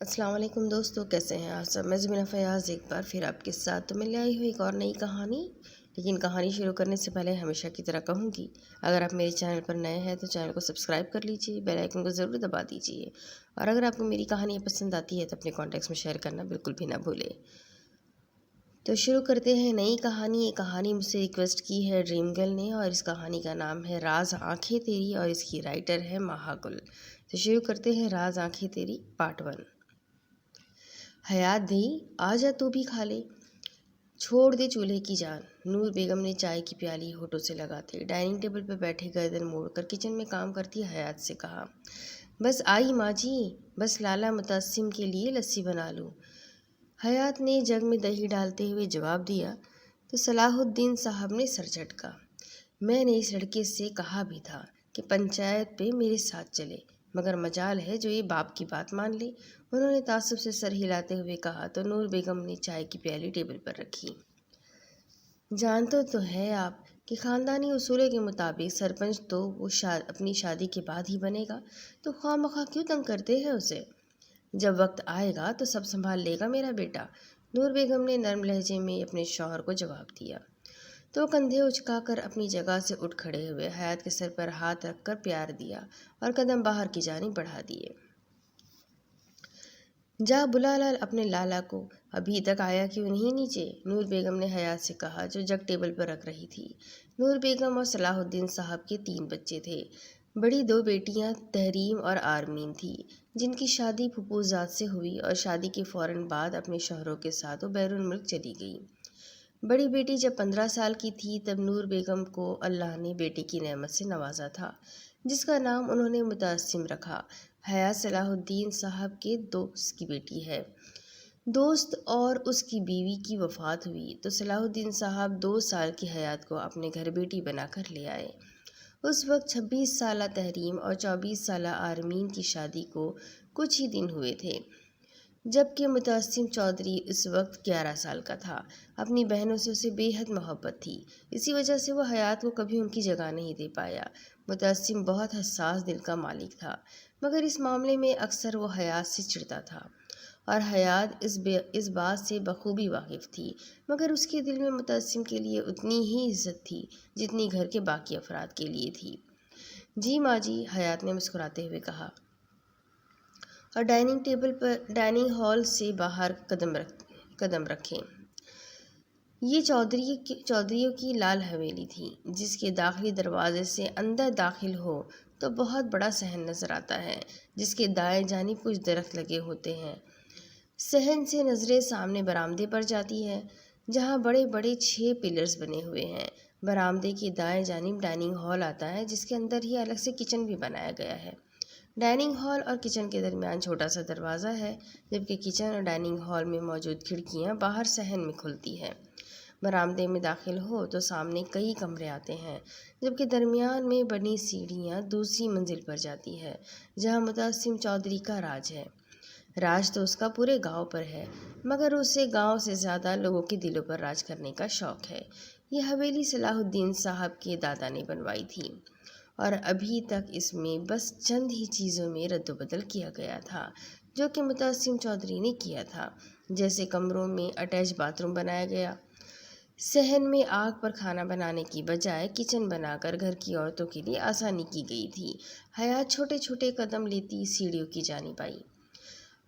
السلام علیکم دوستو، کیسے ہیں آپ سب؟ میں زمینہ فیاض ایک بار پھر آپ کے ساتھ تو میں لے آئی ہوں ایک اور نئی کہانی۔ لیکن کہانی شروع کرنے سے پہلے ہمیشہ کی طرح کہوں گی، اگر آپ میرے چینل پر نئے ہیں تو چینل کو سبسکرائب کر لیجئے، بیل آئیکن کو ضرور دبا دیجئے، اور اگر آپ کو میری کہانیاں پسند آتی ہے تو اپنے کانٹیکٹس میں شیئر کرنا بالکل بھی نہ بھولیں۔ تو شروع کرتے ہیں نئی کہانی۔ یہ کہانی مجھ سے ریکویسٹ کی ہے ڈریم گرل نے، اور اس کہانی کا نام ہے راز آنکھیں تیری، اور اس کی رائٹر ہے مہا گل۔ تو شروع کرتے ہیں راز آنکھیں تیری پارٹ 1۔ حیات دی، آجا تو بھی کھا لے، چھوڑ دے چولہے کی جان۔ نور بیگم نے چائے کی پیالی ہونٹوں سے لگاتے ڈائننگ ٹیبل پر بیٹھے گردن موڑ کر کچن میں کام کرتی حیات سے کہا، بس آئی ماں جی، بس لالا متعصم کے لیے لسی بنا لوں۔ حیات نے جگ میں دہی ڈالتے ہوئے جواب دیا تو صلاح الدین صاحب نے سر جھٹکا، میں نے اس لڑکے سے کہا بھی تھا کہ پنچایت پہ میرے ساتھ چلے، مگر مجال ہے جو یہ باپ کی بات مان لے۔ انہوں نے تعصب سے سر ہلاتے ہوئے کہا تو نور بیگم نے چائے کی پیالی ٹیبل پر رکھی۔ جانتے تو ہے آپ کہ خاندانی اصولوں کے مطابق سرپنچ تو وہ اپنی شادی کے بعد ہی بنے گا، تو خواہ مخواہ کیوں تنگ کرتے ہیں اسے؟ جب وقت آئے گا تو سب سنبھال لے گا میرا بیٹا، نور بیگم نے نرم لہجے میں اپنے شوہر کو جواب دیا۔ تو کندھے اچکا کر اپنی جگہ سے اٹھ کھڑے ہوئے، حیات کے سر پر ہاتھ رکھ کر پیار دیا اور قدم باہر کی جانب بڑھا دیے۔ جا بلا لال اپنے لالا کو، ابھی تک آیا کیوں نہیں نیچے؟ نور بیگم نے حیات سے کہا جو جگ ٹیبل پر رکھ رہی تھی۔ نور بیگم اور صلاح الدین صاحب کے 3 بچے تھے۔ بڑی 2 بیٹیاں تحریم اور آرمین تھیں، جن کی شادی پھپھو زاد سے ہوئی اور شادی کے فوراً بعد اپنے شوہروں کے ساتھ وہ بیرون ملک چلی گئی۔ بڑی بیٹی جب 15 سال کی تھی تب نور بیگم کو اللہ نے بیٹے کی نعمت سے نوازا تھا، جس کا نام انہوں نے متعصم رکھا۔ حیات صلاح الدین صاحب کے دوست کی بیٹی ہے۔ دوست اور اس کی بیوی کی وفات ہوئی تو صلاح الدین صاحب 2 سال کی حیات کو اپنے گھر بیٹی بنا کر لے آئے۔ اس وقت 26 سالہ تحریم اور 24 سالہ آرمین کی شادی کو کچھ ہی دن ہوئے تھے، جبکہ متعصم چودھری اس وقت 11 سال کا تھا۔ اپنی بہنوں سے اسے بے حد محبت تھی، اسی وجہ سے وہ حیات کو کبھی ان کی جگہ نہیں دے پایا۔ متعصم بہت حساس دل کا مالک تھا، مگر اس معاملے میں اکثر وہ حیات سے چڑھتا تھا، اور حیات اس بات سے بخوبی واقف تھی، مگر اس کے دل میں متعصم کے لیے اتنی ہی عزت تھی جتنی گھر کے باقی افراد کے لیے تھی۔ جی ماں جی، حیات نے مسکراتے ہوئے کہا، اور ڈائننگ ہال سے باہر قدم رکھے۔ یہ چودھریوں کی لال حویلی تھی، جس کے داخلی دروازے سے اندر داخل ہو تو بہت بڑا صحن نظر آتا ہے، جس کے دائیں جانب کچھ درخت لگے ہوتے ہیں۔ صحن سے نظریں سامنے برآمدے پر جاتی ہے، جہاں بڑے بڑے 6 پلرز بنے ہوئے ہیں۔ برآمدے کی دائیں جانب ڈائننگ ہال آتا ہے، جس کے اندر ہی الگ سے کچن بھی بنایا گیا ہے۔ ڈائننگ ہال اور کچن کے درمیان چھوٹا سا دروازہ ہے، جبکہ کچن اور ڈائننگ ہال میں موجود کھڑکیاں باہر صحن میں کھلتی ہیں۔ برآمدے میں داخل ہو تو سامنے کئی کمرے آتے ہیں، جبکہ درمیان میں بنی سیڑھیاں دوسری منزل پر جاتی ہے، جہاں متعصم چودھری کا راج ہے۔ راج تو اس کا پورے گاؤں پر ہے، مگر اسے گاؤں سے زیادہ لوگوں کے دلوں پر راج کرنے کا شوق ہے۔ یہ حویلی صلاح الدین صاحب کے دادا نے بنوائی تھی، اور ابھی تک اس میں بس چند ہی چیزوں میں رد و بدل کیا گیا تھا جو کہ متعصم چودھری نے کیا تھا، جیسے کمروں میں اٹیچ باتھ روم بنایا گیا، صحن میں آگ پر کھانا بنانے کی بجائے کچن بنا کر گھر کی عورتوں کے لیے آسانی کی گئی تھی۔ حیات چھوٹے چھوٹے قدم لیتی سیڑھیوں کی جانب آئی۔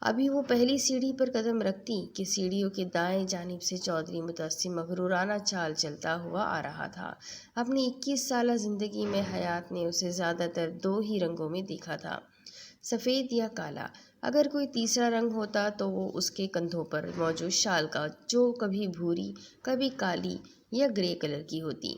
ابھی وہ پہلی سیڑھی پر قدم رکھتی کہ سیڑھیوں کے دائیں جانب سے چودھری متعصم مغرورانہ چال چلتا ہوا آ رہا تھا۔ اپنی 21 سالہ زندگی میں حیات نے اسے زیادہ تر 2 ہی رنگوں میں دیکھا تھا، سفید یا کالا۔ اگر کوئی تیسرا رنگ ہوتا تو وہ اس کے کندھوں پر موجود شال کا، جو کبھی بھوری، کبھی کالی یا گرے کلر کی ہوتی۔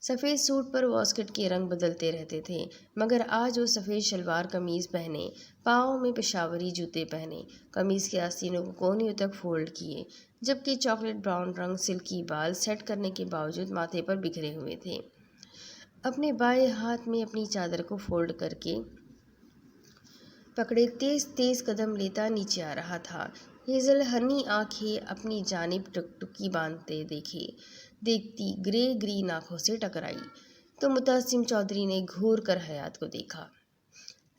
سفید سوٹ پر واسکٹ کے رنگ بدلتے رہتے تھے، مگر آج وہ سفید شلوار قمیض پہنے، پاؤں میں پشاوری جوتے پہنے، قمیض کے آستینوں کو کونیوں تک فولڈ کیے، جبکہ چاکلیٹ براؤن رنگ سلکی بال سیٹ کرنے کے باوجود ماتھے پر بکھرے ہوئے تھے۔ اپنے بائیں ہاتھ میں اپنی چادر کو فولڈ کر کے پکڑے تیز تیز قدم لیتا نیچے آ رہا تھا۔ ہیزل ہنی آنکھیں اپنی جانب ٹکٹکی باندھتے دیکھتی گرے گرین آنکھوں سے ٹکرائی تو متعصم چودھری نے گھور کر حیات کو دیکھا۔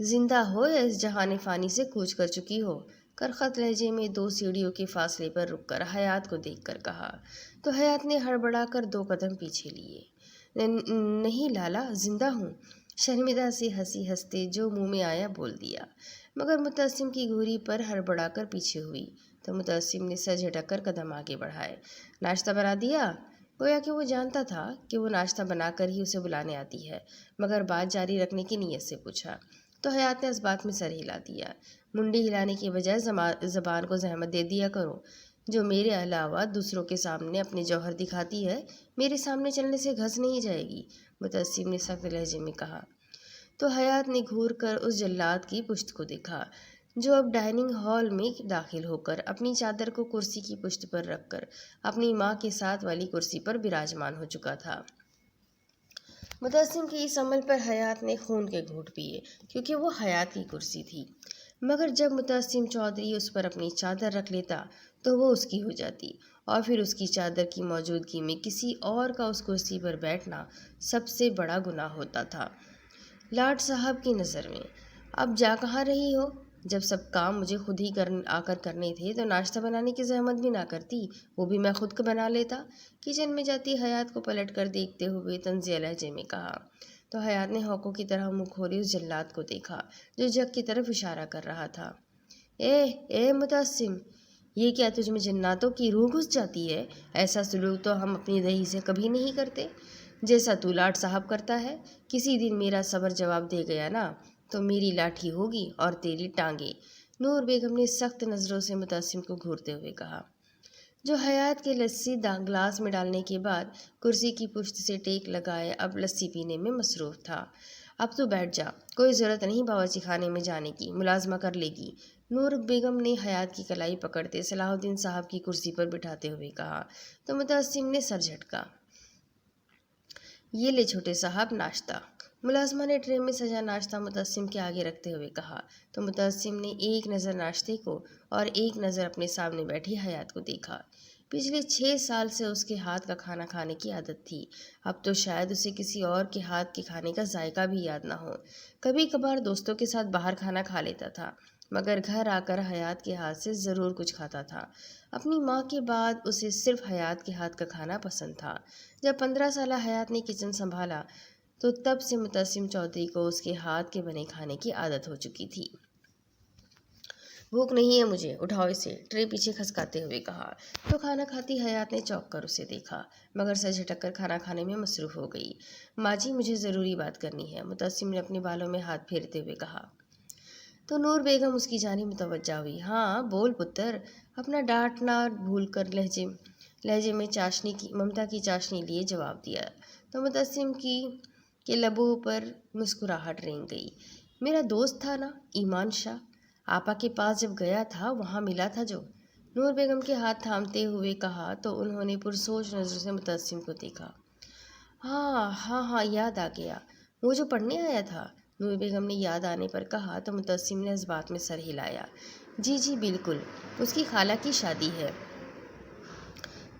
زندہ ہو یا اس جہان فانی سے کوچ کر چکی ہو؟ کرخت لہجے میں 2 سیڑھیوں کے فاصلے پر رک کر حیات کو دیکھ کر کہا۔ تو حیات نے ہڑبڑا کر 2 قدم پیچھے لیے۔ نہیں لالا، زندہ ہوں، شرمندہ سے ہنستے جو منہ میں آیا بول دیا، مگر متعصم کی گھوری پر ہڑبڑا کر پیچھے ہوئی تو متعصم نے سر جھٹک کر قدم آگے بڑھائے۔ ناشتہ بنا دیا؟ گویا کہ وہ جانتا تھا کہ وہ ناشتہ بنا کر ہی اسے بلانے آتی ہے، مگر بات جاری رکھنے کی نیت سے پوچھا تو حیات نے اس بات میں سر ہلا دیا۔ منڈی ہلانے کے بجائے زبان کو زحمت دے دیا کرو، جو میرے علاوہ دوسروں کے سامنے اپنے جوہر دکھاتی ہے، میرے سامنے چلنے سے گھس نہیں جائے گی، متعصم نے سخت لہجے میں کہا۔ تو حیات نے گھور کر اس جلاد کی پشت کو دیکھا جو اب ڈائننگ ہال میں داخل ہو کر اپنی چادر کو کرسی کی پشت پر رکھ کر اپنی ماں کے ساتھ والی کرسی پر براجمان ہو چکا تھا۔ متعصم کے اس عمل پر حیات نے خون کے گھونٹ پیے، کیونکہ وہ حیات کی کرسی تھی، مگر جب متعصم چودھری اس پر اپنی چادر رکھ لیتا تو وہ اس کی ہو جاتی، اور پھر اس کی چادر کی موجودگی میں کسی اور کا اس کرسی پر بیٹھنا سب سے بڑا گناہ ہوتا تھا لاٹ صاحب کی نظر میں۔ اب جا کہاں رہی ہو؟ جب سب کام مجھے خود ہی آ کر کرنے تھے تو ناشتہ بنانے کی زحمت بھی نہ کرتی، وہ بھی میں خود بنا لیتا، کچن میں جاتی حیات کو پلٹ کر دیکھتے ہوئے طنزیہ لہجے میں کہا۔ تو حیات نے ہوکوں کی طرح منہ کھولے اس جلاد کو دیکھا جو جگ کی طرف اشارہ کر رہا تھا۔ اے متعصم، یہ کیا تجھ میں جناتوں کی روح گھس جاتی ہے؟ ایسا سلوک تو ہم اپنی دہی سے کبھی نہیں کرتے، جیسا تو لاٹ صاحب کرتا ہے۔ کسی دن میرا صبر جواب دے گیا نا تو میری لاٹھی ہوگی اور تیری ٹانگیں، نور بیگم نے سخت نظروں سے متعصم کو گھورتے ہوئے کہا، جو حیات کے لسی گلاس میں ڈالنے کے بعد کرسی کی پشت سے ٹیک لگائے اب لسی پینے میں مصروف تھا۔ اب تو بیٹھ جا، کوئی ضرورت نہیں باورچی خانے میں جانے کی، ملازمہ کر لے گی، نور بیگم نے حیات کی کلائی پکڑتے صلاح الدین صاحب کی کرسی پر بٹھاتے ہوئے کہا تو متعصم نے سر جھٹکا۔ یہ لے چھوٹے صاحب ناشتہ، ملازمہ نے ٹرے میں سجا ناشتہ متعصم کے آگے رکھتے ہوئے کہا تو متعصم نے ایک نظر ناشتے کو اور ایک نظر اپنے سامنے بیٹھی حیات کو دیکھا۔ پچھلے 6 سال سے اس کے ہاتھ کا کھانا کھانے کی عادت تھی، اب تو شاید اسے کسی اور کے ہاتھ کے کھانے کا ذائقہ بھی یاد نہ ہو۔ کبھی کبھار دوستوں کے ساتھ باہر کھانا کھا لیتا تھا، مگر گھر آ کر حیات کے ہاتھ سے ضرور کچھ کھاتا تھا۔ اپنی ماں کے بعد اسے صرف حیات کے ہاتھ کا کھانا پسند تھا۔ جب 15 سالہ حیات نے کچن سنبھالا تو تب سے متعصم چودھری کو اس کے ہاتھ کے بنے کھانے کی عادت ہو چکی تھی۔ بھوک نہیں ہے مجھے، اٹھاؤ اسے، ٹرے پیچھے کھسکاتے ہوئے کہا تو کھانا کھاتی حیات نے چونک کر اسے دیکھا، مگر سر جھٹک کر کھانا کھانے میں مصروف ہو گئی۔ ماں جی، مجھے ضروری بات کرنی ہے، متعصم نے اپنے بالوں میں ہاتھ پھیرتے ہوئے کہا تو نور بیگم اس کی جانب متوجہ ہوئی۔ ہاں بول پتر، اپنا ڈانٹ نہ بھول کر لہجے میں ممتا کی چاشنی لیے جواب دیا تو متعصم کے لبوں پر مسکراہٹ رینگ گئی۔ میرا دوست تھا نا ایمان شاہ، آپا کے پاس جب گیا تھا وہاں ملا تھا جو، نور بیگم کے ہاتھ تھامتے ہوئے کہا تو انہوں نے پرسوچ نظروں سے متعصم کو دیکھا۔ ہاں یاد آ گیا، وہ جو پڑھنے آیا تھا، نور بیگم نے یاد آنے پر کہا تو متعصم نے اس بات میں سر ہلایا۔ جی بالکل، اس کی خالہ کی شادی ہے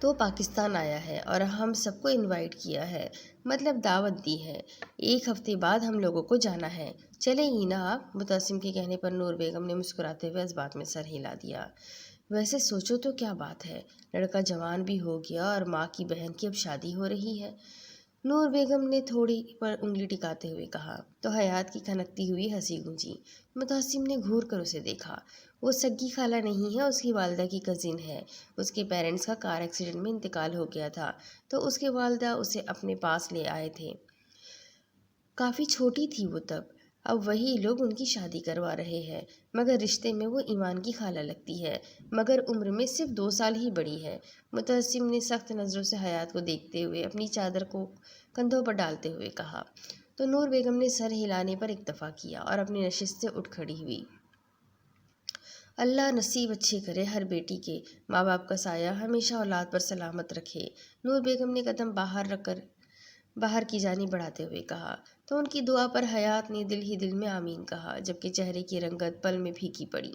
تو پاکستان آیا ہے اور ہم سب کو انوائٹ کیا ہے، مطلب دعوت دی ہے، 1 ہفتے بعد ہم لوگوں کو جانا ہے، چلیں گی نا آپ؟ متعصم کے کہنے پر نور بیگم نے مسکراتے ہوئے اس بات میں سر ہلا دیا۔ ویسے سوچو تو کیا بات ہے، لڑکا جوان بھی ہو گیا اور ماں کی بہن کی اب شادی ہو رہی ہے، نور بیگم نے تھوڑی پر انگلی ٹکاتے ہوئے کہا تو حیات کی کھنکتی ہوئی ہنسی گونجی۔ متعصم نے گھور کر اسے دیکھا، وہ سگی خالہ نہیں ہے، اس کی والدہ کی کزن ہے، اس کے پیرنٹس کا کار ایکسیڈنٹ میں انتقال ہو گیا تھا تو اس کے والدہ اسے اپنے پاس لے آئے تھے، کافی چھوٹی تھی وہ تب، اب وہی لوگ ان کی شادی کروا رہے ہیں، مگر رشتے میں وہ ایمان کی خالہ لگتی ہے، مگر عمر میں صرف 2 سال ہی بڑی ہے۔ متعصم نے سخت نظروں سے حیات کو دیکھتے ہوئے اپنی چادر کو کندھوں پر ڈالتے ہوئے کہا تو نور بیگم نے سر ہلانے پر اکتفا کیا اور اپنی نشست سے اٹھ کھڑی ہوئی۔ اللہ نصیب اچھے کرے ہر بیٹی کے، ماں باپ کا سایہ ہمیشہ اولاد پر سلامت رکھے، نور بیگم نے قدم باہر کی جانب بڑھاتے ہوئے کہا تو ان کی دعا پر حیات نے دل ہی دل میں آمین کہا، جبکہ چہرے کی رنگت پل میں پھیکی پڑی۔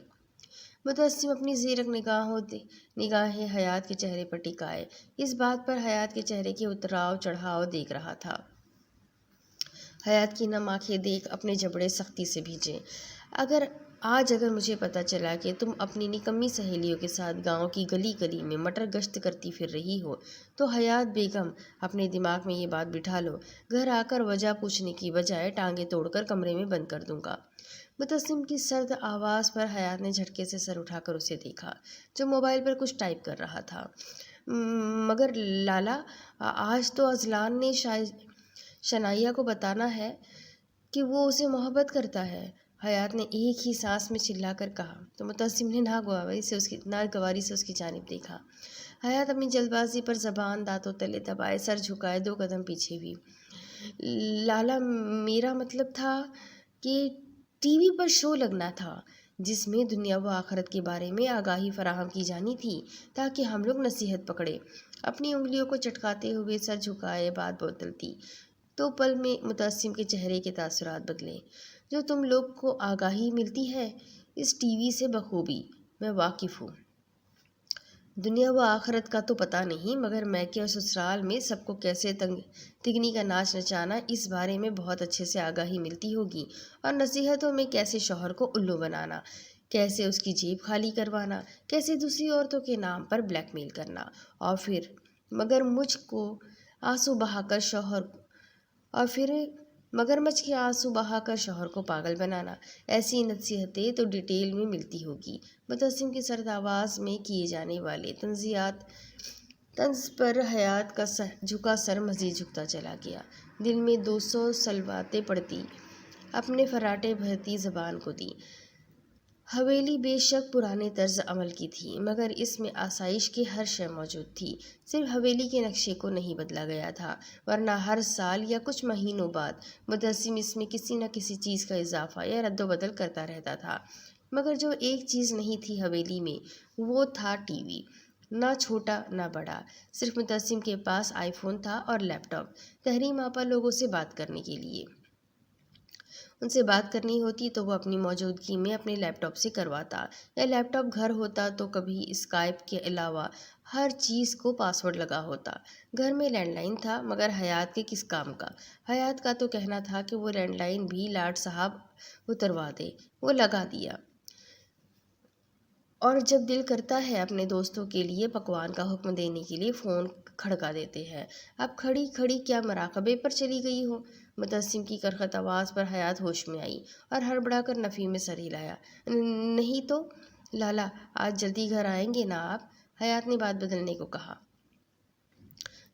متعصم اپنی زیرک نگاہیں حیات کے چہرے پر ٹکائے اس بات پر حیات کے چہرے کے اتراؤ چڑھاؤ دیکھ رہا تھا۔ حیات کی نم آنکھیں دیکھ اپنے جبڑے سختی سے بھیجے۔ اگر آج اگر مجھے پتہ چلا کہ تم اپنی نکمی سہیلیوں کے ساتھ گاؤں کی گلی گلی میں مٹر گشت کرتی پھر رہی ہو تو حیات بیگم اپنے دماغ میں یہ بات بٹھا لو، گھر آ کر وجہ پوچھنے کی بجائے ٹانگیں توڑ کر کمرے میں بند کر دوں گا۔ متسم کی سرد آواز پر حیات نے جھٹکے سے سر اٹھا کر اسے دیکھا، جو موبائل پر کچھ ٹائپ کر رہا تھا۔ مگر لالا، آج تو اذلان نے شنائیہ کو بتانا ہے کہ وہ اسے محبت کرتا ہے، حیات نے ایک ہی سانس میں چلا کر کہا۔ تو متسم نے ناگواری سے اس کی جانب دیکھا۔ حیات اپنی جلد بازی پر زبان دانتوں تلے دبائے سر جھکائے 2 قدم پیچھے ہوئی۔ لالا، میرا مطلب تھا کہ ٹی وی پر شو لگنا تھا جس میں دنیا و آخرت کے بارے میں آگاہی فراہم کی جانی تھی تاکہ ہم لوگ نصیحت پکڑے۔ اپنی انگلیوں کو چٹکاتے ہوئے سر جھکائے بات بدلتی تو پل میں متسم کے چہرے کے تاثرات بدلے۔ جو تم لوگ کو آگاہی ملتی ہے اس ٹی وی سے بخوبی میں واقف ہوں۔ دنیا و آخرت کا تو پتہ نہیں، مگر میکے اور سسرال میں سب کو کیسے تگنی کا ناچ نچانا اس بارے میں بہت اچھے سے آگاہی ملتی ہوگی، اور نصیحتوں میں کیسے شوہر کو الو بنانا، کیسے اس کی جیب خالی کروانا، کیسے دوسری عورتوں کے نام پر بلیک میل کرنا، اور پھر مگرمچھ کے آنسو بہا کر شوہر کو پاگل بنانا۔ ایسی نصیحتیں تو ڈیٹیل میں ملتی ہوگی۔ متسم کی سرد آواز میں کیے جانے والے طنز پر حیات کا جھکا سر مزید جھکتا چلا گیا۔ دل میں 200 صلواتیں پڑھتی اپنے فراٹے بھرتی زبان کو دی۔ حویلی بے شک پرانے طرز عمل کی تھی، مگر اس میں آسائش کی ہر شے موجود تھی۔ صرف حویلی کے نقشے کو نہیں بدلا گیا تھا، ورنہ ہر سال یا کچھ مہینوں بعد متسم اس میں کسی نہ کسی چیز کا اضافہ یا رد و بدل کرتا رہتا تھا۔ مگر جو ایک چیز نہیں تھی حویلی میں، وہ تھا ٹی وی۔ نہ چھوٹا نہ بڑا، صرف متسم کے پاس آئی فون تھا اور لیپ ٹاپ۔ تحریم آپا لوگوں سے بات کرنے کے لیے ان سے بات کرنی ہوتی تو وہ اپنی موجودگی میں اپنے لیپ ٹاپ سے کرواتا، یا لیپ ٹاپ گھر ہوتا تو کبھی اسکائپ کے علاوہ ہر چیز کو پاس ورڈ لگا ہوتا۔ گھر میں لینڈ لائن تھا، مگر حیات کے کس کام کا؟ حیات کا تو کہنا تھا کہ وہ لینڈ لائن بھی لاٹ صاحب اتروا دے۔ وہ لگا دیا، اور جب دل کرتا ہے اپنے دوستوں کے لیے پکوان کا حکم دینے کے لیے فون کھڑکا دیتے ہیں۔ اب کھڑی کھڑی کیا مراقبے پر چلی گئی ہو؟ متسم کی کرخت آواز پر حیات ہوش میں آئی اور ہڑبڑا کر نفی میں سر ہلایا۔ نہیں تو لالا، آج جلدی گھر آئیں گے نا آپ؟ حیات نے بات بدلنے کو کہا۔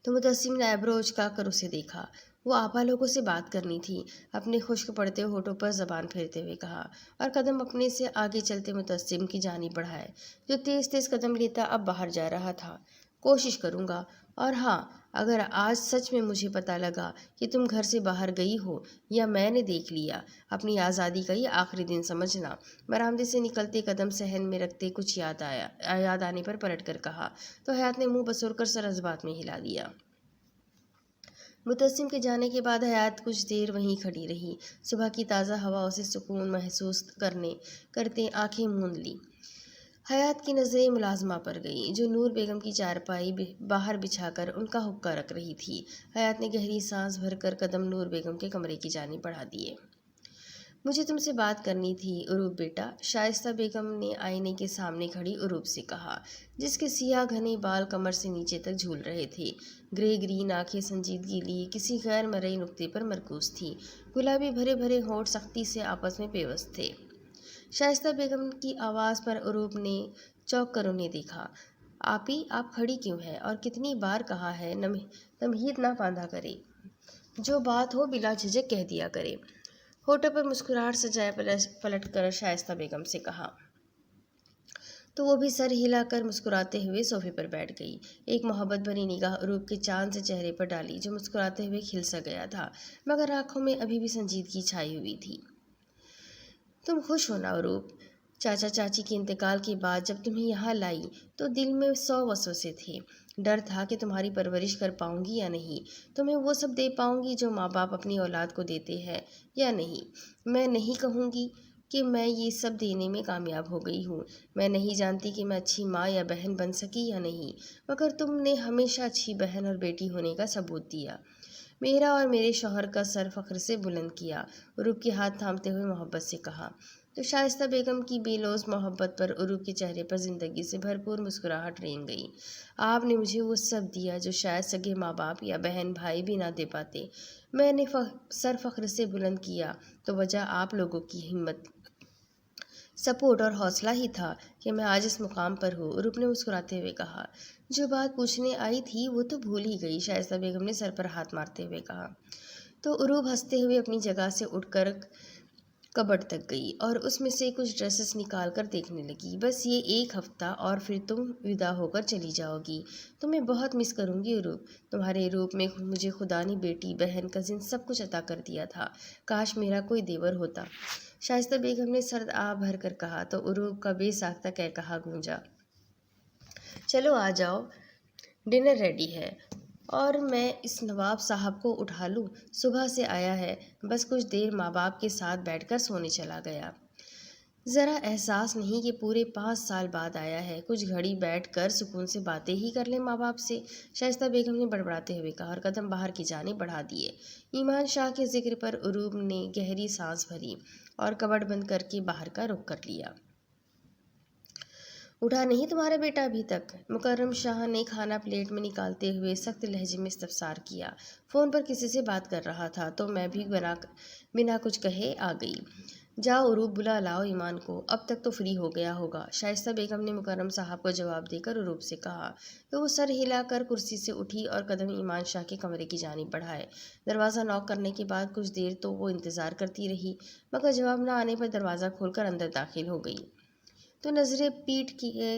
تو متسم نے ایبرو اچکا کر اسے دیکھا۔ وہ آپا لوگوں سے بات کرنی تھی، اپنے خشک پڑتے ہونٹوں پر زبان پھیرتے ہوئے کہا، اور قدم اپنے سے آگے چلتے متسم کی جانب بڑھائے، جو تیز تیز قدم لیتا اب باہر جا رہا تھا۔ کوشش کروں گا، اور ہاں، اگر آج سچ میں مجھے پتہ لگا کہ تم گھر سے باہر گئی ہو یا میں نے دیکھ لیا، اپنی آزادی کا یہ آخری دن سمجھنا۔ برآمدے سے نکلتے قدم صحن میں رکھتے کچھ یاد آنے پر پلٹ کر کہا، تو حیات نے منہ بسور کر سر جذبات میں ہلا دیا۔ متسم کے جانے کے بعد حیات کچھ دیر وہیں کھڑی رہی۔ صبح کی تازہ ہوا اسے سکون محسوس کرتے آنکھیں موند لی۔ حیات کی نظریں ملازمہ پر گئیں، جو نور بیگم کی چارپائی باہر بچھا کر ان کا حقہ رکھ رہی تھی۔ حیات نے گہری سانس بھر کر قدم نور بیگم کے کمرے کی جانب بڑھا دیے۔ مجھے تم سے بات کرنی تھی عروب بیٹا، شائستہ بیگم نے آئینے کے سامنے کھڑی عروب سے کہا، جس کے سیاہ گھنے بال کمر سے نیچے تک جھول رہے تھے۔ گرے گرین آنکھیں سنجیدگی لیے کسی غیر مرئی نقطے پر مرکوز تھیں، گلابی بھرے بھرے ہونٹ سختی سے آپس میں پیوست تھے۔ شائستہ بیگم کی آواز پر عروب نے چونک کر انہیں دیکھا۔ آپی، آپ کھڑی کیوں ہیں؟ اور کتنی بار کہا ہے تمہید نہ باندھا کرے، جو بات ہو بلا جھجک کہہ دیا کرے۔ ہونٹوں پر مسکراہٹ سجائے پلٹ کر شائستہ بیگم سے کہا، تو وہ بھی سر ہلا کر مسکراتے ہوئے صوفے پر بیٹھ گئی۔ ایک محبت بھری نگاہ عروب کے چاند سے چہرے پر ڈالی، جو مسکراتے ہوئے کھل سا گیا تھا، مگر آنکھوں میں ابھی بھی سنجیدگی چھائی ہوئی تھی۔ تم خوش ہو نا عروب؟ چاچا چاچی کے انتقال کے بعد جب تمہیں یہاں لائی تو دل میں 100 وسوسے تھے۔ ڈر تھا کہ تمہاری پرورش کر پاؤں گی یا نہیں، تمہیں وہ سب دے پاؤں گی جو ماں باپ اپنی اولاد کو دیتے ہیں یا نہیں۔ میں نہیں کہوں گی کہ میں یہ سب دینے میں کامیاب ہو گئی ہوں، میں نہیں جانتی کہ میں اچھی ماں یا بہن بن سکی یا نہیں، مگر تم نے ہمیشہ اچھی بہن اور بیٹی ہونے کا ثبوت دیا۔ میرا اور میرے شوہر کا سر فخر سے بلند کیا، عروب کے ہاتھ تھامتے ہوئے محبت سے کہا۔ تو شائستہ بیگم کی بے لوث محبت پر عروب کے چہرے پر زندگی سے بھرپور مسکراہٹ رینگ گئی۔ آپ نے مجھے وہ سب دیا جو شاید سگے ماں باپ یا بہن بھائی بھی نہ دے پاتے۔ میں نے سر فخر سے بلند کیا تو وجہ آپ لوگوں کی ہمت، سپورٹ اور حوصلہ ہی تھا کہ میں آج اس مقام پر ہوں، عروب نے مسکراتے ہوئے کہا۔ جو بات پوچھنے آئی تھی وہ تو بھول ہی گئی، شائستہ بیگم نے سر پر ہاتھ مارتے ہوئے کہا۔ تو عروب ہنستے ہوئے اپنی جگہ سے اٹھ کر کبڈ تک گئی اور اس میں سے کچھ ڈریسز نکال کر دیکھنے لگی۔ بس یہ ایک ہفتہ اور پھر تم ودا ہو کر چلی جاؤ گی۔ تمہیں بہت مس کروں گی عروب۔ تمہارے روپ میں مجھے خدا نے بیٹی، بہن، کزن سب کچھ عطا کر دیا تھا۔ کاش میرا کوئی دیور ہوتا، شائستہ بیگم نے سرد آہ بھر کر کہا تو عروب کا بے ساختہ قہقہا گونجا۔ چلو آ جاؤ، ڈنر ریڈی ہے اور میں اس نواب صاحب کو اٹھا لوں؟ صبح سے آیا ہے، بس کچھ دیر ماں باپ کے ساتھ بیٹھ کر سونے چلا گیا۔ ذرا احساس نہیں کہ پورے 5 سال بعد آیا ہے؟ کچھ گھڑی بیٹھ کر سکون سے باتیں ہی کر لیں ماں باپ سے، شائستہ بیگم نے بڑبڑاتے ہوئے کہا اور قدم باہر کی جانب بڑھا دیے۔ ایمان شاہ کے ذکر پر عروب نے گہری سانس بھری اور کبڈ بند کر کے باہر کا رخ کر لیا۔ اٹھا نہیں تمہارا بیٹا ابھی تک؟ مکرم شاہ نے کھانا پلیٹ میں نکالتے ہوئے سخت لہجے میں استفسار کیا۔ فون پر کسی سے بات کر رہا تھا تو میں بھی بنا کچھ کہے آ گئی۔ جاؤ عروب، بلا لاؤ ایمان کو، اب تک تو فری ہو گیا ہوگا، شائستہ بیگم نے مکرم صاحب کو جواب دے کر عروب سے کہا۔ تو وہ سر ہلا کر کرسی سے اٹھی اور قدم ایمان شاہ کے کمرے کی جانب بڑھائے۔ دروازہ نوک کرنے کے بعد کچھ دیر تو وہ انتظار کرتی رہی، مگر جواب نہ آنے پر دروازہ کھول کر اندر داخل ہو گئی تو نظریں پیٹ کیے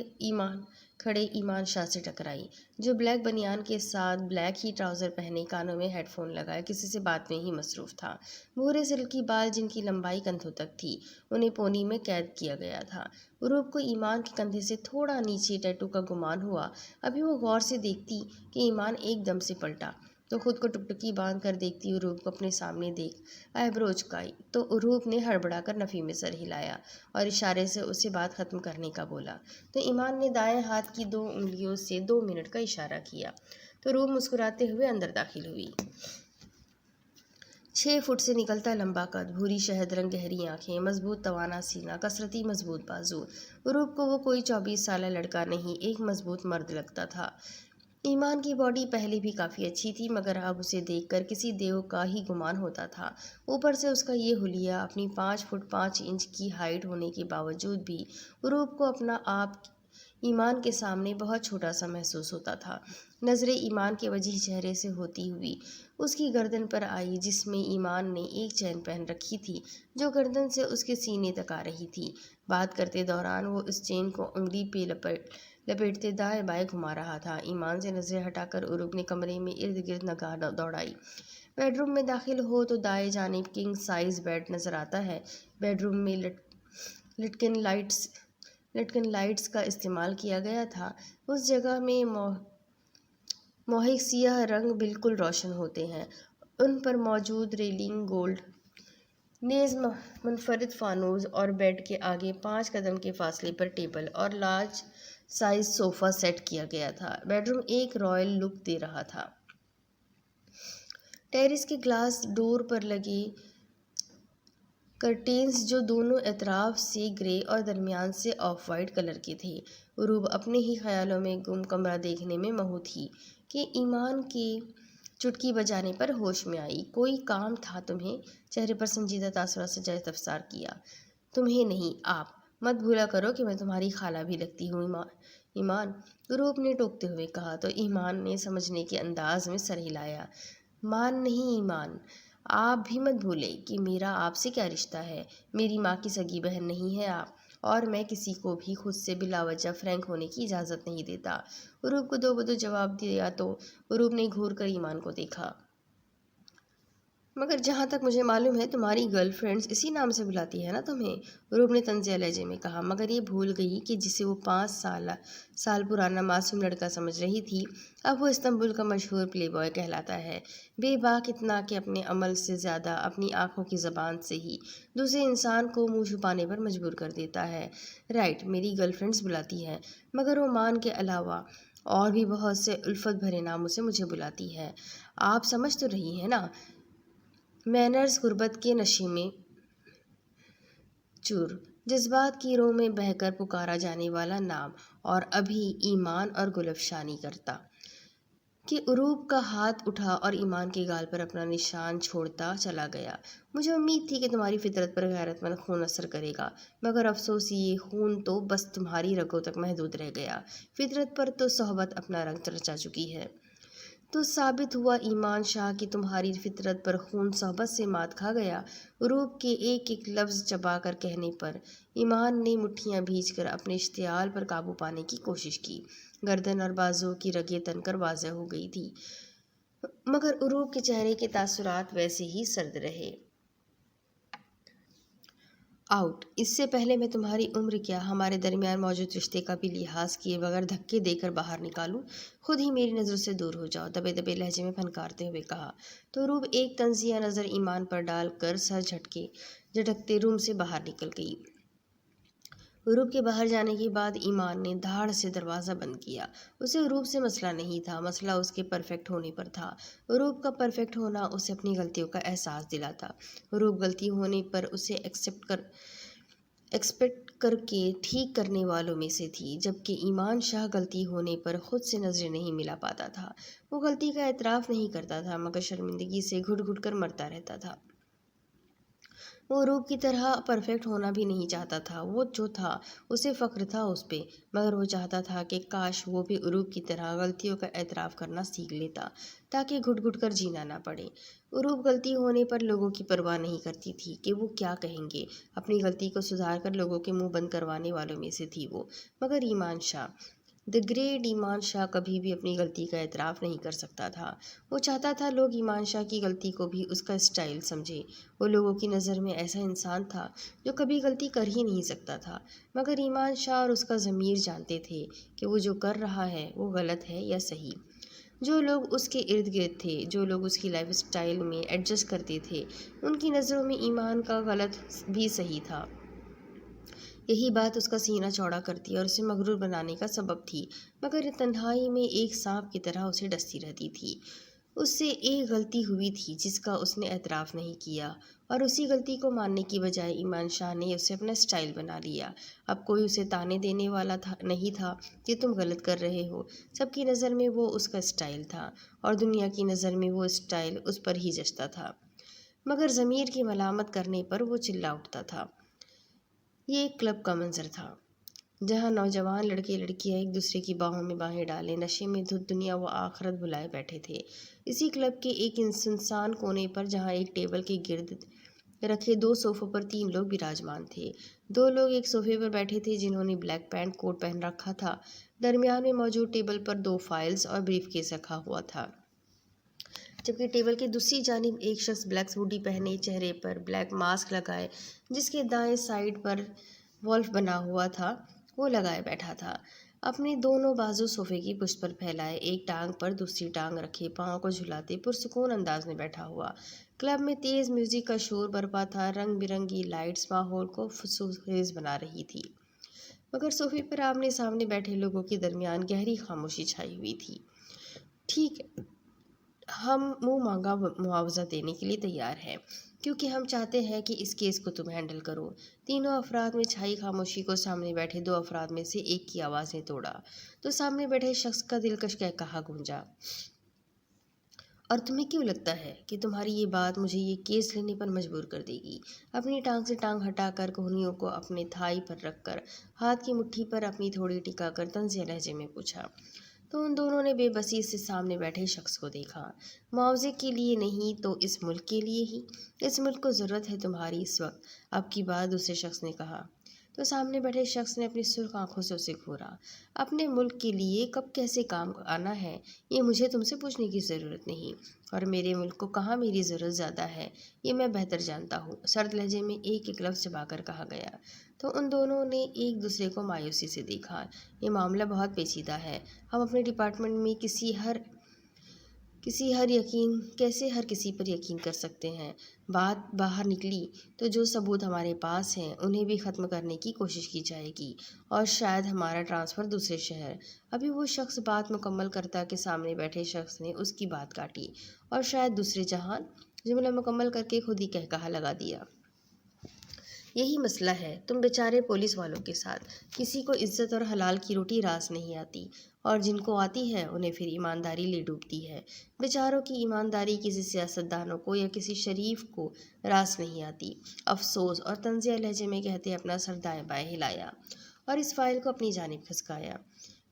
کھڑے ایمان شاہ سے ٹکرائی، جو بلیک بنیان کے ساتھ بلیک ہی ٹراؤزر پہنے، کانوں میں ہیڈ فون لگائے کسی سے بات میں ہی مصروف تھا۔ بھورے سلکی بال جن کی لمبائی کندھوں تک تھی، انہیں پونی میں قید کیا گیا تھا۔ عروب کو ایمان کے کندھے سے تھوڑا نیچے ٹیٹو کا گمان ہوا۔ ابھی وہ غور سے دیکھتی کہ ایمان ایک دم سے پلٹا تو خود کو ٹکٹکی باندھ کر دیکھتی عروب کو اپنے سامنے دیکھ آئیبرو اچکائی تو عروب نے ہڑبڑا کر نفی میں سر ہلایا اور اشارے سے اسے بات ختم کرنے کا بولا تو ایمان نے دائیں ہاتھ کی 2 انگلیوں سے 2 منٹ کا اشارہ کیا تو عروب مسکراتے ہوئے اندر داخل ہوئی۔ 6 فٹ سے نکلتا لمبا قد، بھوری شہد رنگ گہری آنکھیں، مضبوط توانا سینہ، کثرتی مضبوط بازو، عروب کو وہ کوئی 24 سالہ لڑکا نہیں، ایک مضبوط مرد لگتا تھا۔ ایمان کی باڈی پہلے بھی کافی اچھی تھی، مگر اب اسے دیکھ کر کسی دیو کا ہی گمان ہوتا تھا۔ اوپر سے اس کا یہ حلیہ، اپنی 5 فٹ 5 انچ کی ہائٹ ہونے کے باوجود بھی عروب کو اپنا آپ ایمان کے سامنے بہت چھوٹا سا محسوس ہوتا تھا۔ نظریں ایمان کے وجیح چہرے سے ہوتی ہوئی اس کی گردن پر آئی، جس میں ایمان نے ایک چین پہن رکھی تھی جو گردن سے اس کے سینے تک آ رہی تھی۔ بات کرتے دوران وہ اس چین کو انگلی پہ لپیٹتے دائیں بائیں گھما رہا تھا۔ ایمان سے نظریں ہٹا کر عروب نے کمرے میں ارد گرد نگاہ دوڑائی۔ بیڈ روم میں داخل ہو تو دائیں جانب کنگ سائز بیڈ نظر آتا ہے۔ بیڈ روم میں لٹکن لائٹس کا استعمال کیا گیا تھا۔ اس جگہ میں موہک سیاہ رنگ بالکل روشن ہوتے ہیں۔ ان پر موجود ریلنگ گولڈ نیز منفرد فانوس اور بیڈ کے آگے 5 قدم کے فاصلے پر ٹیبل اور لارج سائز صوفہ سیٹ کیا گیا تھا۔ بیڈ روم ایک رائل لک دے رہا تھا۔ ٹیرس کے گلاس ڈور پر لگے کرٹینز جو دونوں اطراف سے گرے اور درمیان سے آف وائٹ کلر کے تھے۔ عروب اپنے ہی خیالوں میں گم کمرہ دیکھنے میں مہو تھی کہ ایمان کے چٹکی بجانے پر ہوش میں آئی۔ کوئی کام تھا تمہیں؟ چہرے پر سنجیدہ تاثرات سے استفسار کیا۔ تمہیں نہیں، آپ مت بھولا کرو کہ میں تمہاری خالہ بھی لگتی ہوں ایمان، عروب نے ٹوکتے ہوئے کہا تو ایمان نے سمجھنے کے انداز میں سر ہلایا۔ مان نہیں ایمان، آپ بھی مت بھولیں کہ میرا آپ سے کیا رشتہ ہے۔ میری ماں کی سگی بہن نہیں ہے آپ، اور میں کسی کو بھی خود سے بلا وجہ فرینک ہونے کی اجازت نہیں دیتا۔ عروب کو دو بدو جواب دیا تو عروب نے گھور کر ایمان کو دیکھا۔ مگر جہاں تک مجھے معلوم ہے تمہاری گرل فرینڈز اسی نام سے بلاتی ہے نا تمہیں، عروب نے طنزیہ لہجے میں کہا، مگر یہ بھول گئی کہ جسے وہ 5 سال پرانا معصوم لڑکا سمجھ رہی تھی، اب وہ استنبول کا مشہور پلے بوائے کہلاتا ہے، بے باک اتنا کہ اپنے عمل سے زیادہ اپنی آنکھوں کی زبان سے ہی دوسرے انسان کو منہ چھپانے پر مجبور کر دیتا ہے۔ رائٹ، میری گرل فرینڈز بلاتی ہیں، مگر وہ مان کے علاوہ اور بھی بہت سے الفت بھرے ناموں سے مجھے بلاتی ہے۔ آپ سمجھ تو رہی ہیں نا، مینرز غربت کے نشے میں چور، جذبات کی رو میں بہہ کر پکارا جانے والا نام، اور ابھی ایمان اور گل افشانی کرتا کہ عروب کا ہاتھ اٹھا اور ایمان کے گال پر اپنا نشان چھوڑتا چلا گیا۔ مجھے امید تھی کہ تمہاری فطرت پر غیرت مند خون اثر کرے گا، مگر افسوس یہ خون تو بس تمہاری رگوں تک محدود رہ گیا۔ فطرت پر تو صحبت اپنا رنگ رچا چکی ہے۔ تو ثابت ہوا ایمان شاہ کہ تمہاری فطرت پر خون صحبت سے مات کھا گیا۔ عروب کے ایک ایک لفظ چبا کر کہنے پر ایمان نے مٹھیاں بھیج کر اپنے اشتعال پر قابو پانے کی کوشش کی۔ گردن اور بازو کی رگیں تن کر واضح ہو گئی تھی، مگر عروب کے چہرے کے تاثرات ویسے ہی سرد رہے۔ آؤٹ، اس سے پہلے میں تمہاری عمر کیا ہمارے درمیان موجود رشتے کا بھی لحاظ کیے بغیر دھکے دے کر باہر نکالوں، خود ہی میری نظروں سے دور ہو جاؤ، دبے دبے لہجے میں پھنکارتے ہوئے کہا۔ تو عروب ایک طنزیہ نظر ایمان پر ڈال کر سر جھٹکتے روم سے باہر نکل گئی۔ عروب کے باہر جانے کے بعد ایمان نے دھاڑ سے دروازہ بند کیا۔ اسے عروب سے مسئلہ نہیں تھا، مسئلہ اس کے پرفیکٹ ہونے پر تھا۔ عروب کا پرفیکٹ ہونا اسے اپنی غلطیوں کا احساس دلاتا۔ عروب غلطی ہونے پر اسے ایکسپیکٹ کر کے ٹھیک کرنے والوں میں سے تھی، جبکہ ایمان شاہ غلطی ہونے پر خود سے نظریں نہیں ملا پاتا تھا۔ وہ غلطی کا اعتراف نہیں کرتا تھا، مگر شرمندگی سے گھٹ گھٹ کر مرتا رہتا تھا۔ وہ عروب کی طرح پرفیکٹ ہونا بھی نہیں چاہتا تھا۔ وہ جو تھا اسے فخر تھا اس پہ، مگر وہ چاہتا تھا کہ کاش وہ بھی عروب کی طرح غلطیوں کا اعتراف کرنا سیکھ لیتا تاکہ گھٹ گھٹ کر جینا نہ پڑے۔ عروب غلطی ہونے پر لوگوں کی پرواہ نہیں کرتی تھی کہ وہ کیا کہیں گے، اپنی غلطی کو سدھار کر لوگوں کے منہ بند کروانے والوں میں سے تھی وہ۔ مگر ایمان شاہ، دی گریٹ ایمان شاہ، کبھی بھی اپنی غلطی کا اعتراف نہیں کر سکتا تھا۔ وہ چاہتا تھا لوگ ایمان شاہ کی غلطی کو بھی اس کا اسٹائل سمجھے۔ وہ لوگوں کی نظر میں ایسا انسان تھا جو کبھی غلطی کر ہی نہیں سکتا تھا، مگر ایمان شاہ اور اس کا ضمیر جانتے تھے کہ وہ جو کر رہا ہے وہ غلط ہے یا صحیح۔ جو لوگ اس کے ارد گرد تھے، جو لوگ اس کی لائف اسٹائل میں ایڈجسٹ کرتے تھے، ان کی نظروں میں ایمان کا غلط بھی صحیح تھا۔ یہی بات اس کا سینہ چوڑا کرتی اور اسے مغرور بنانے کا سبب تھی، مگر تنہائی میں ایک سانپ کی طرح اسے ڈستی رہتی تھی۔ اس سے ایک غلطی ہوئی تھی جس کا اس نے اعتراف نہیں کیا، اور اسی غلطی کو ماننے کی بجائے ایمان شاہ نے اسے اپنا اسٹائل بنا لیا۔ اب کوئی اسے تانے دینے والا نہیں تھا کہ تم غلط کر رہے ہو۔ سب کی نظر میں وہ اس کا اسٹائل تھا، اور دنیا کی نظر میں وہ اسٹائل اس پر ہی جچتا تھا، مگر ضمیر کی ملامت کرنے پر وہ چلا اٹھتا تھا۔ یہ ایک کلب کا منظر تھا جہاں نوجوان لڑکے لڑکیاں ایک دوسرے کی باہوں میں باہیں ڈالے نشے میں دھت دنیا و آخرت بھلائے بیٹھے تھے۔ اسی کلب کے ایک سنسان کونے پر، جہاں ایک ٹیبل کے گرد رکھے 2 صوفوں پر 3 لوگ براجمان تھے۔ 2 لوگ ایک صوفے پر بیٹھے تھے جنہوں نے بلیک پینٹ کوٹ پہن رکھا تھا۔ درمیان میں موجود ٹیبل پر 2 فائلز اور بریف کیس رکھا ہوا تھا، جبکہ ٹیبل کے دوسری جانب ایک شخص بلیک ہوڈی پہنے، چہرے پر بلیک ماسک لگائے، جس کے دائیں سائیڈ پر والف بنا ہوا تھا، وہ لگائے بیٹھا تھا۔ اپنے دونوں بازو صوفے کی پشت پر پھیلائے، ایک ٹانگ پر دوسری ٹانگ رکھے، پاؤں کو جھلاتے پرسکون انداز میں بیٹھا ہوا۔ کلب میں تیز میوزک کا شور برپا تھا، رنگ برنگی لائٹس ماحول کو خیز بنا رہی تھی، مگر صوفے پر آمنے سامنے بیٹھے لوگوں کے درمیان گہری خاموشی چھائی ہوئی تھی۔ ٹھیک ہے، ہم منہ مانگا معاوضہ دینے کے لیے تیار ہیں، کیونکہ ہم چاہتے ہیں کہ اس کیس کو تم ہینڈل کرو۔ تینوں افراد میں چھائی خاموشی کو سامنے بیٹھے 2 افراد میں سے ایک کی آواز نے توڑا، تو سامنے بیٹھے شخص کا دلکش قہقہا گونجا۔ اور تمہیں کیوں لگتا ہے کہ تمہاری یہ بات مجھے یہ کیس لینے پر مجبور کر دے گی؟ اپنی ٹانگ سے ٹانگ ہٹا کر، کوہنیوں کو اپنے تھائی پر رکھ کر، ہاتھ کی مٹھی پر اپنی تھوڑی ٹکا کر طنزیہ لہجے میں پوچھا۔ تو ان دونوں نے بے بسی سے سامنے بیٹھے شخص کو دیکھا۔ معاوضے کے لیے نہیں تو اس ملک کے لیے ہی؟ اس ملک کو ضرورت ہے تمہاری اس وقت، اب کی بات دوسرے شخص نے کہا۔ تو سامنے بیٹھے شخص نے اپنی سرخ آنکھوں سے اسے گھورا۔ اپنے ملک کے لیے کب کیسے کام آنا ہے یہ مجھے تم سے پوچھنے کی ضرورت نہیں، اور میرے ملک کو کہاں میری ضرورت زیادہ ہے یہ میں بہتر جانتا ہوں، سرد لہجے میں ایک ایک لفظ چبا کر کہا گیا۔ تو ان دونوں نے ایک دوسرے کو مایوسی سے دیکھا۔ یہ معاملہ بہت پیچیدہ ہے، ہم اپنے ڈپارٹمنٹ میں کیسے ہر کسی پر یقین کر سکتے ہیں؟ بات باہر نکلی تو جو ثبوت ہمارے پاس ہیں انہیں بھی ختم کرنے کی کوشش کی جائے گی، اور شاید ہمارا ٹرانسفر دوسرے شہر۔ ابھی وہ شخص بات مکمل کرتا کہ سامنے بیٹھے شخص نے اس کی بات کاٹی، اور شاید دوسرے جہان، جملہ مکمل کر کے خود ہی قہقہا لگا دیا۔ یہی مسئلہ ہے، تم بیچارے پولیس والوں کے ساتھ کسی کو عزت اور حلال کی روٹی راس نہیں آتی، اور جن کو آتی ہے انہیں پھر ایمانداری لے ڈوبتی ہے۔ بیچاروں کی ایمانداری کسی سیاستدانوں کو یا کسی شریف کو راس نہیں آتی۔ افسوس، اور طنزیہ لہجے میں کہتے اپنا سر دائیں بائیں ہلایا اور اس فائل کو اپنی جانب کھسکایا،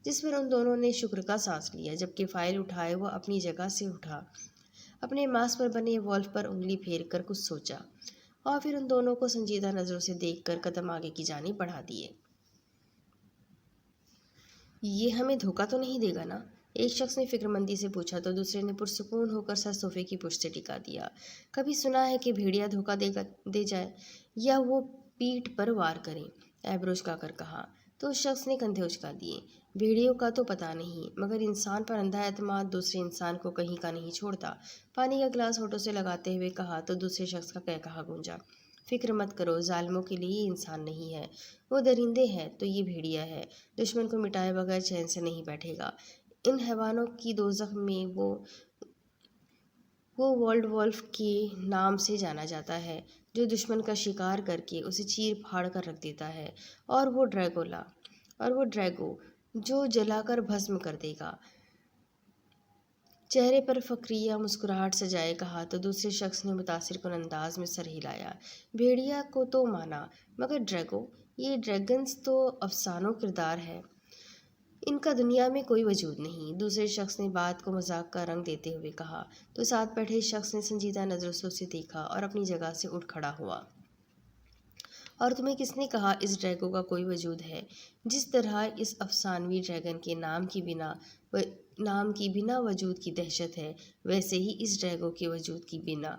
جس پر ان دونوں نے شکر کا سانس لیا۔ جبکہ فائل اٹھائے وہ اپنی جگہ سے اٹھا، اپنے ماس پر بنے والف پر انگلی پھیر کر کچھ سوچا، اور پھر ان دونوں کو سنجیدہ نظروں سے دیکھ کر قدم آگے کی جانب بڑھا دیے۔ یہ ہمیں دھوکہ تو نہیں دے گا نا؟ ایک شخص نے فکر مندی سے پوچھا تو دوسرے نے پرسکون ہو کر سر صوفے کی پشت سے ٹکا دیا۔ کبھی سنا ہے کہ بھیڑیا دھوکہ دے جائے یا وہ پیٹھ پر وار کریں؟ ایبرو اچکا کر کہا تو اس شخص نے کندھے اچکا دیے۔ بھیڑیوں کا تو پتہ نہیں، مگر انسان پر اندھا اعتماد دوسرے انسان کو کہیں کا نہیں چھوڑتا۔ پانی کا گلاس ہونٹوں سے لگاتے ہوئے کہا تو دوسرے شخص کا کہا گونجا۔ فکر مت کرو، ظالموں کے لیے یہ انسان نہیں ہے، وہ درندے ہیں تو یہ بھیڑیا ہے۔ دشمن کو مٹائے بغیر چین سے نہیں بیٹھے گا۔ ان حیوانوں کی دوزخ میں وہ وولڈ وولف کے نام سے جانا جاتا ہے، جو دشمن کا شکار کر کے اسے چیر پھاڑ کر رکھ دیتا ہے، اور وہ ڈریگو جو جلا کر بھسم کر دے گا۔ چہرے پر فقریہ مسکراہٹ سجائے کہا تو دوسرے شخص نے متاثر کن انداز میں سر ہلایا۔ بھیڑیا کو تو مانا، مگر ڈریگو، یہ ڈریگنز تو افسانوں کردار ہے، ان کا دنیا میں کوئی وجود نہیں۔ دوسرے شخص نے بات کو مذاق کا رنگ دیتے ہوئے کہا تو ساتھ بیٹھے شخص نے سنجیدہ نظروں سے اسے دیکھا اور اپنی جگہ سے اٹھ کھڑا ہوا۔ اور تمہیں کس نے کہا اس ڈریگو کا کوئی وجود ہے؟ جس طرح اس افسانوی ڈریگن کے نام کی بنا وجود کی دہشت ہے، ویسے ہی اس ڈریگو کے وجود کی بنا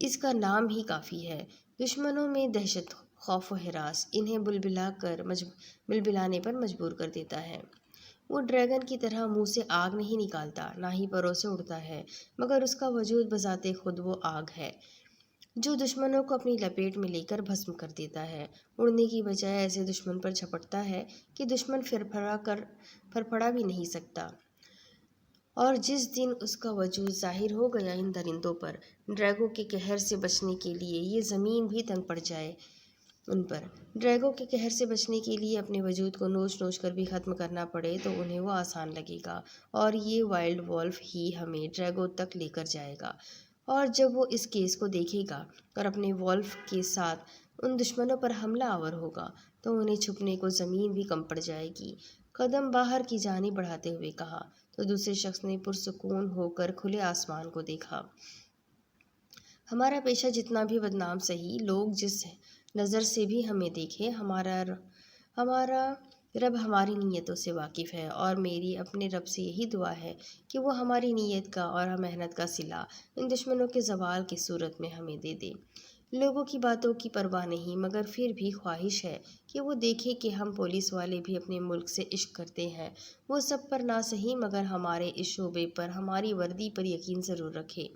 اس کا نام ہی کافی ہے۔ دشمنوں میں دہشت، خوف و ہراس انہیں بلبلانے پر مجبور کر دیتا ہے۔ وہ ڈریگن کی طرح منہ سے آگ نہیں نکالتا، نہ ہی پروں سے اڑتا ہے، مگر اس کا وجود بذات خود وہ آگ ہے جو دشمنوں کو اپنی لپیٹ میں لے کر بھسم کر دیتا ہے۔ اڑنے کی بجائے ایسے دشمن پر جھپٹتا ہے کہ دشمن پھرپھڑا بھی نہیں سکتا۔ اور جس دن اس کا وجود ظاہر ہو گیا ان درندوں پر، ڈریگو کے قہر سے بچنے کے لیے یہ زمین بھی تنگ پڑ جائے ان پر، ڈریگو کے قہر سے بچنے کے لیے اپنے وجود کو نوچ نوچ کر بھی ختم کرنا پڑے تو انہیں وہ آسان لگے گا، اور یہ وائلڈ وولف ہی ہمیں ڈریگو تک لے کر جائے گا۔ اور جب وہ اس کیس کو دیکھے گا اور اپنے وولف کے ساتھ ان دشمنوں پر حملہ آور ہوگا تو انہیں چھپنے کو زمین بھی کم پڑ جائے گی۔ قدم باہر کی جانب بڑھاتے ہوئے کہا تو دوسرے شخص نے پرسکون ہو کر کھلے آسمان کو دیکھا۔ ہمارا پیشہ جتنا بھی بدنام سہی، لوگ جس نظر سے بھی ہمیں دیکھیں، ہمارا رب ہماری نیتوں سے واقف ہے، اور میری اپنے رب سے یہی دعا ہے کہ وہ ہماری نیت کا اور محنت کا صلہ ان دشمنوں کے زوال کی صورت میں ہمیں دے دے۔ لوگوں کی باتوں کی پرواہ نہیں، مگر پھر بھی خواہش ہے کہ وہ دیکھے کہ ہم پولیس والے بھی اپنے ملک سے عشق کرتے ہیں۔ وہ سب پر نہ سہی، مگر ہمارے اس شعبے پر، ہماری وردی پر یقین ضرور رکھے۔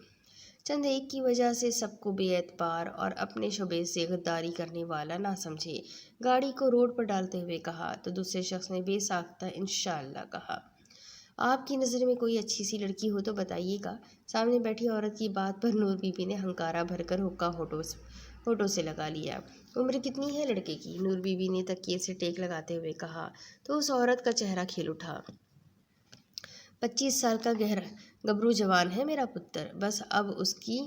چند ایک کی وجہ سے سب کو بے اعتبار اور اپنے شعبے سے غداری کرنے والا نہ سمجھے۔ گاڑی کو روڈ پر ڈالتے ہوئے کہا تو دوسرے شخص نے بے ساختہ انشاءاللہ کہا۔ آپ کی نظر میں کوئی اچھی سی لڑکی ہو تو بتائیے گا۔ سامنے بیٹھی عورت کی بات پر نور بی بی نے ہنکارا بھر کر حقہ ہونٹوں سے لگا لیا۔ عمر کتنی ہے لڑکے کی؟ نور بی بی نے تکیے سے ٹیک لگاتے ہوئے کہا تو اس عورت کا چہرہ کھل اٹھا۔ 25 سال کا گبرو جوان ہے میرا پتر، بس اب اس کی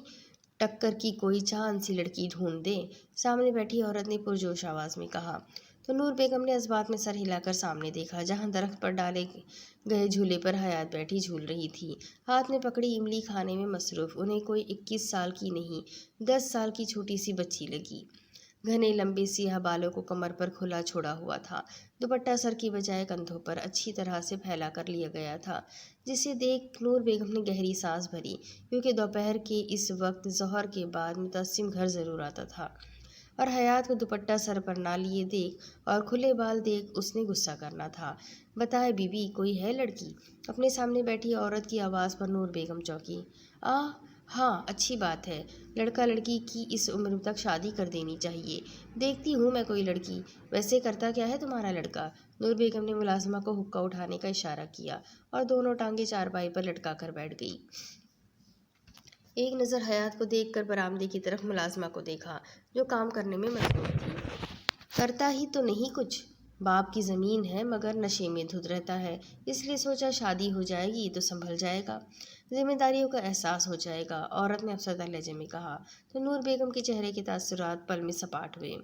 ٹکر کی کوئی چاند سی لڑکی ڈھونڈ دیں، سامنے بیٹھی عورت نے پرجوش آواز میں کہا۔ تو نور بیگم نے اس بات میں سر ہلا کر سامنے دیکھا، جہاں درخت پر ڈالے گئے جھولے پر حیات بیٹھی جھول رہی تھی، ہاتھ میں پکڑی املی کھانے میں مصروف۔ انہیں کوئی 21 سال کی نہیں، 10 سال کی چھوٹی سی بچی لگی۔ گھنے لمبے سیاہ بالوں کو کمر پر کھلا چھوڑا ہوا تھا، دوپٹہ سر کی بجائے کندھوں پر اچھی طرح سے پھیلا کر لیا گیا تھا، جسے دیکھ نور بیگم نے گہری سانس بھری، کیونکہ دوپہر کے اس وقت ظہر کے بعد متعصم گھر ضرور آتا تھا، اور حیات کو دوپٹہ سر پر نہ لیے دیکھ اور کھلے بال دیکھ اس نے غصہ کرنا تھا۔ بتائے بی بی، کوئی ہے لڑکی؟ اپنے سامنے بیٹھی عورت کی آواز پر نور بیگم چونکی۔ ہاں، اچھی بات ہے، لڑکا لڑکی کی اس عمر تک شادی کر دینی چاہیے۔ دیکھتی ہوں میں کوئی لڑکی۔ ویسے کرتا کیا ہے تمہارا لڑکا؟ نور بیگم نے ملازمہ کو حقہ اٹھانے کا اشارہ کیا اور دونوں ٹانگیں چارپائی پر لٹکا کر بیٹھ گئی۔ ایک نظر حیات کو دیکھ کر برآمدے کی طرف ملازمہ کو دیکھا جو کام کرنے میں مصروف تھی۔ کرتا ہی تو نہیں کچھ، باپ کی زمین ہے مگر نشے میں دھت رہتا ہے، اس لیے سوچا شادی ہو جائے گی تو سنبھل جائے گا، ذمہ داریوں کا احساس ہو جائے گا، عورت نے افسردہ لہجے میں کہا تو نور بیگم کے چہرے کے تاثرات پل میں سپاٹ ہوئے۔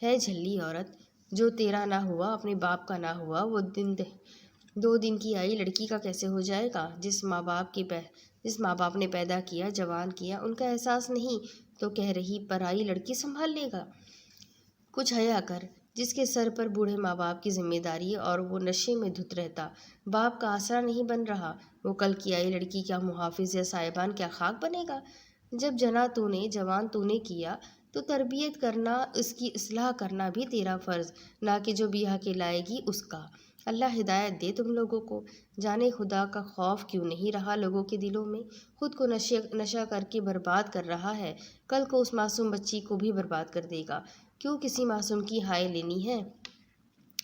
ہے جھلی عورت، جو تیرا نہ ہوا اپنے باپ کا نہ ہوا، وہ 2 دن کی آئی لڑکی کا کیسے ہو جائے گا؟ جس ماں باپ نے پیدا کیا، جوان کیا، ان کا احساس نہیں تو کہہ رہی پرائی لڑکی سنبھال لے گا؟ کچھ حیا کر، جس کے سر پر بوڑھے ماں باپ کی ذمہ داری اور وہ نشے میں دھت رہتا، باپ کا آسرا نہیں بن رہا، وہ کل کی آئی لڑکی کیا محافظ یا سائبان کیا خاک بنے گا؟ جب جنا تو نے، جوان تو نے کیا، تو تربیت کرنا، اس کی اصلاح کرنا بھی تیرا فرض، نہ کہ جو بیاہ کے لائے گی اس کا۔ اللہ ہدایت دے تم لوگوں کو، جانے خدا کا خوف کیوں نہیں رہا لوگوں کے دلوں میں؟ خود کو نشہ کر کے برباد کر رہا ہے، کل کو اس معصوم بچی کو بھی برباد کر دے گا۔ کیوں کسی معصوم کی ہائے لینی ہے؟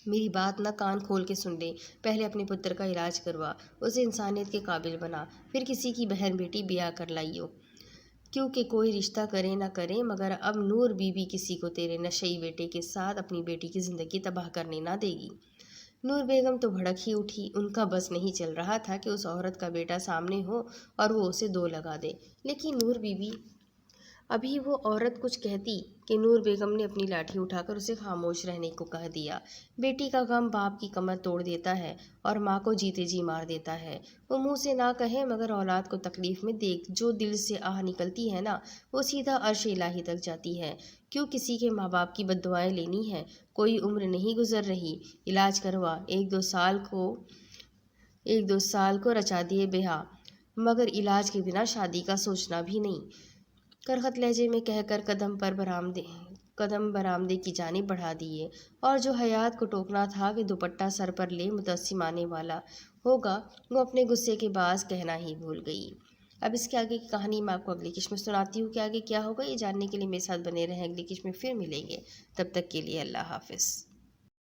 میری بات نہ کان کھول کے سن لے، پہلے اپنے پتر کا علاج کروا، اسے انسانیت کے قابل بنا، پھر کسی کی بہن بیٹی بیاہ کر لائیو۔ کیونکہ کوئی رشتہ کرے نہ کرے مگر اب نور بی بی کسی کو تیرے نشئی بیٹے کے ساتھ اپنی بیٹی کی زندگی تباہ کرنے نہ دے گی۔ نور بیگم تو بھڑک ہی اٹھی، ان کا بس نہیں چل رہا تھا کہ اس عورت کا بیٹا سامنے ہو اور وہ اسے 2 لگا دے، لیکن نور بی بی ابھی وہ عورت کچھ کہتی کہ نور بیگم نے اپنی لاٹھی اٹھا کر اسے خاموش رہنے کو کہہ دیا۔ بیٹی کا غم باپ کی کمر توڑ دیتا ہے اور ماں کو جیتے جی مار دیتا ہے۔ وہ منہ سے نہ کہے مگر اولاد کو تکلیف میں دیکھ جو دل سے آہ نکلتی ہے نا، وہ سیدھا عرش الہی تک جاتی ہے۔ کیوں کسی کے ماں باپ کی بد دعائیں لینی ہے؟ کوئی عمر نہیں گزر رہی، علاج کروا، 1-2 سال کو رچا دیے بیاہ، مگر علاج کے بنا شادی کا سوچنا بھی نہیں، کرخت لہجے میں کہہ کر قدم برآمدے کی جانب بڑھا دیے، اور جو حیات کو ٹوکنا تھا کہ دوپٹہ سر پر لے متبسم آنے والا ہوگا، وہ اپنے غصے کے باعث کہنا ہی بھول گئی۔ اب اس کے آگے کی کہانی میں آپ کو اگلی قسط میں سناتی ہوں کہ آگے کیا ہوگا۔ یہ جاننے کے لیے میرے ساتھ بنے رہیں، اگلی قسط میں پھر ملیں گے، تب تک کے لیے اللہ حافظ۔